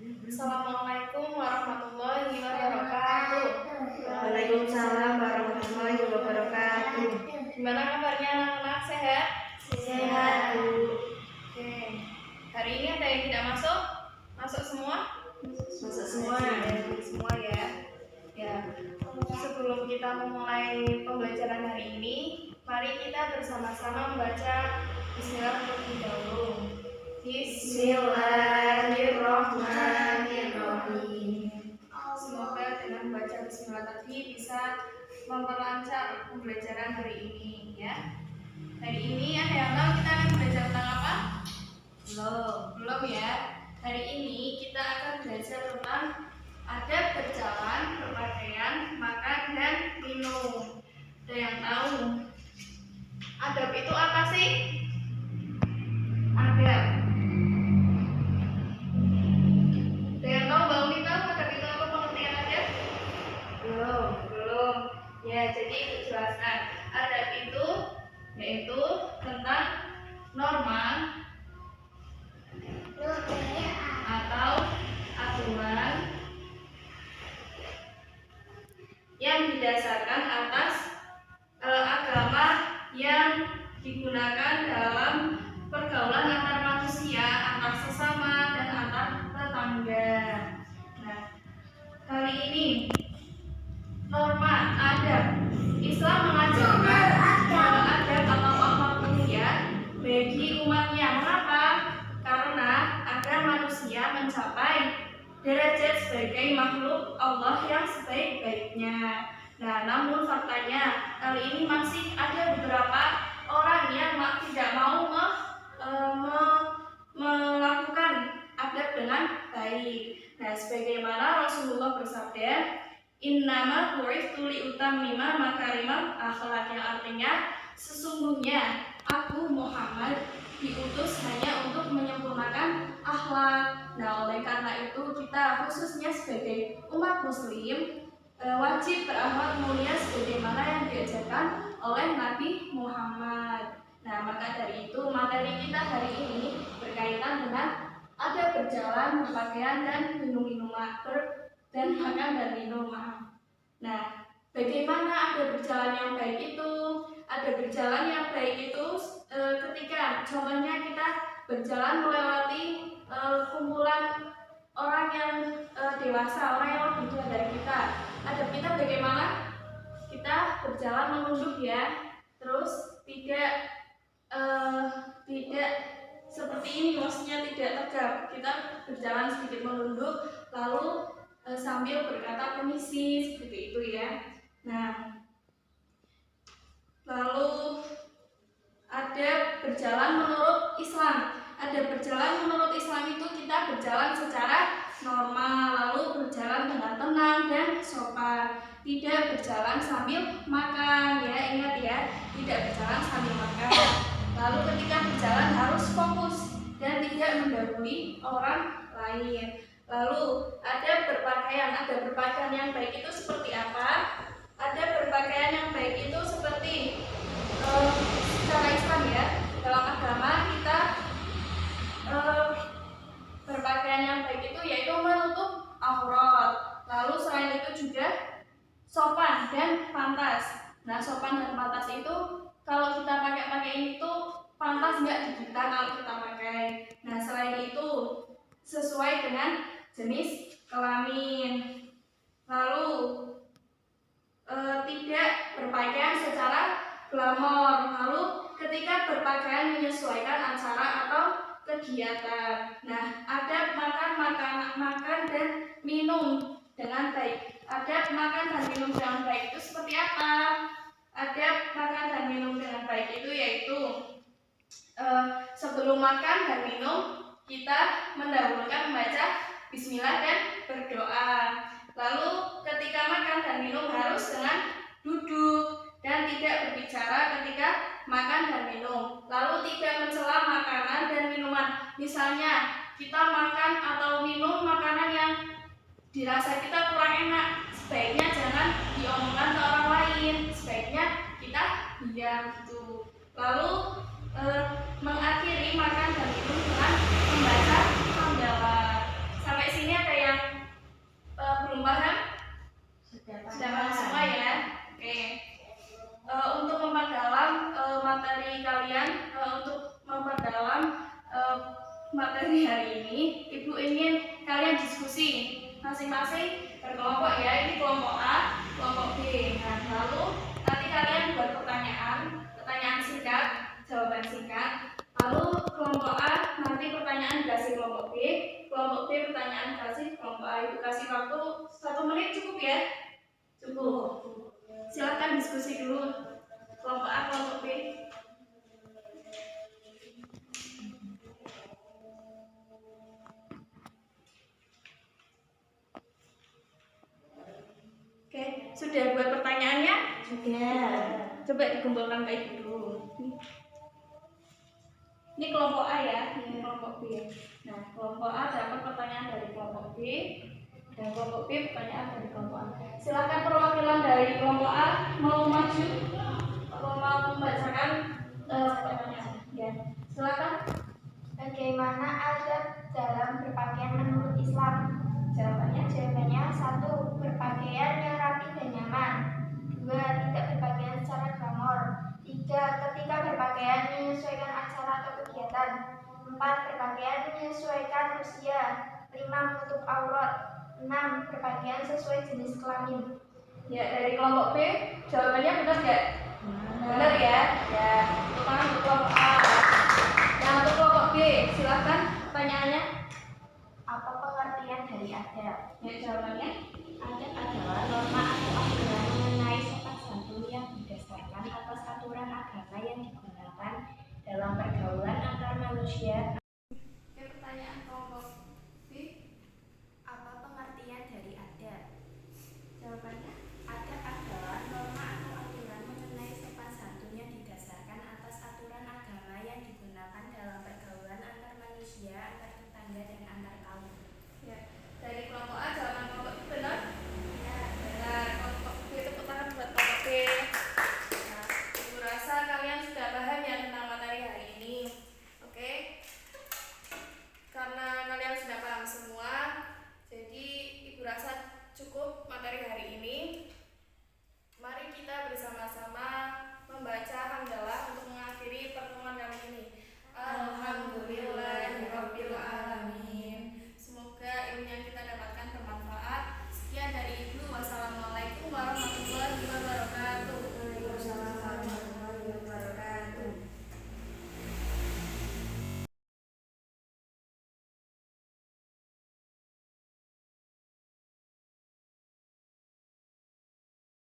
Assalamualaikum warahmatullahi wabarakatuh. Waalaikumsalam warahmatullahi wabarakatuh. Gimana kabarnya anak-anak, sehat? Sehat, Bu. Oke. Hari ini ada yang tidak masuk? Masuk semua? Masuk semua. Semua ya. Ya. Sebelum kita memulai pembelajaran hari ini, mari kita bersama-sama membaca Bismillah terlebih dahulu. Bismillahirrahmanirrahim. Semoga dengan membaca Bismillah tadi bisa memperlancar pembelajaran hari ini ya. Hari ini ada yang tahu kita akan belajar tentang apa? Belum ya. Hari ini kita akan belajar tentang adab berjalan, berpakaian, makan dan minum. Ada yang tahu? Adab itu apa sih? Adab. Ada yang tahu Mbak Umi tahu adab itu apa, pengertian adab? Belum. Ya, jadi dijelaskan. Adab itu yaitu tentang norma atau aturan yang didasarkan atas agama yang digunakan dalam pergaulan antar manusia, antar sesama dan antar tetangga. Nah, kali ini norma adab. Islam mengajarkan adab atau akhlak mulia bagi umatnya. Mengapa? Karena agar manusia mencapai derajat sebagai makhluk Allah yang sebaik-baiknya. Nah, namun faktanya kali ini masih ada beberapa orang yang tidak mau melakukan adab dengan baik. Nah, sebagaimana Rasulullah bersabda, "Innama bu'itsu liutammima makarimal akhlak", yang artinya sesungguhnya aku Muhammad diutus hanya untuk menyempurnakan akhlak. Nah, oleh karena itu kita khususnya sebagai umat muslim wajib berakhlak mulia sebagaimana yang diajarkan oleh Nabi Muhammad. Nah, maka dari itu materi kita hari ini berkaitan dengan adab berjalan, berpakaian dan minum-minuman dan makan dan minum. Nah, bagaimana adab berjalan yang baik itu? Adab berjalan yang baik itu ketika contohnya kita berjalan melewati kumpulan orang yang dewasa, orang yang lebih tua dari kita. Adab kita bagaimana? Kita berjalan menunduk ya, terus tidak seperti ini, maksudnya tidak tegap. Kita berjalan sedikit menunduk, lalu sambil berkata permisi, seperti itu ya. Nah, lalu adab berjalan menurut Islam. Adab berjalan menurut Islam itu kita berjalan secara normal, lalu berjalan dengan tenang dan sopan. Tidak berjalan sambil makan ya, ingat ya, tidak berjalan sambil makan. Lalu ketika berjalan harus fokus dan tidak mendahului orang lain. Lalu adab berpakaian yang baik itu seperti apa? Adab berpakaian yang baik itu seperti secara Islam ya, dalam agama kita berpakaian yang baik itu yaitu menutup aurat. Lalu selain itu juga sopan dan pantas. Nah, sopan dan pantas itu kalau kita pakai itu pantas nggak di kita kalau kita pakai. Nah, selain itu sesuai dengan jenis kelamin. Lalu tidak berpakaian secara glamor. Lalu ketika berpakaian menyesuaikan acara atau kegiatan. Nah, adab makan dan minum dengan baik. Adab makan dan minum dengan baik itu seperti apa? Adab makan dan minum dengan baik itu yaitu sebelum makan dan minum kita mendahulukan membaca Bismillah dan berdoa. Lalu ketika makan dan minum harus dengan duduk dan tidak berbicara ketika makan dan minum. Lalu tidak mencela makanan dan minuman. Misalnya kita makan atau minum makanan yang dirasa kita kurang enak, sebaiknya jangan diomongkan ke orang lain. Sebaiknya kita diam gitu. Lalu mengakhiri makan dan minum dengan membaca hamdalah. Sampai sampai sini ada yang belum paham? Sudah paham semua ya? Oke. Untuk memperdalam materi kalian, untuk memperdalam materi hari ini, Ibu ingin kalian diskusi masing-masing berkelompok ya. Ini kelompok A, kelompok B. Nah, lalu nanti kalian buat pertanyaan singkat, jawaban singkat. Lalu kelompok A nanti pertanyaan dikasih kelompok B, kelompok B pertanyaan dikasih kelompok A. Ibu kasih waktu 1 menit cukup ya? Cukup. Silakan diskusi dulu. Kelompok A, kelompok B. Oke, sudah buat pertanyaannya? Sudah. Coba dikumpulkan ke Ibu dulu. Ini kelompok A ya, ini kelompok B. Nah, kelompok A dapat pertanyaan dari kelompok B, dan kelompok B pertanyaan dari kelompok A. Silakan perwakilan dari kelompok A mau maju atau mau membacakan pertanyaan. Ya, silakan. Bagaimana adab dalam berpakaian menurut Islam? Jawabannya. Jawabannya 1. Berpakaian yang rapi dan nyaman. 2. Tidak berpakaian secara glamor. 3. Ketika berpakaian menyesuaikan acara atau kegiatan. 4. Berpakaian menyesuaikan usia. 5. Menutup aurat. 6. Berpakaian sesuai jenis kelamin. Ya, dari kelompok B jawabannya benar nggak? Benar ya. Ya, untuk kelompok A. Nah, untuk kelompok B, silakan pertanyaannya. Apa pengertian dari adab? Ya, jawabannya.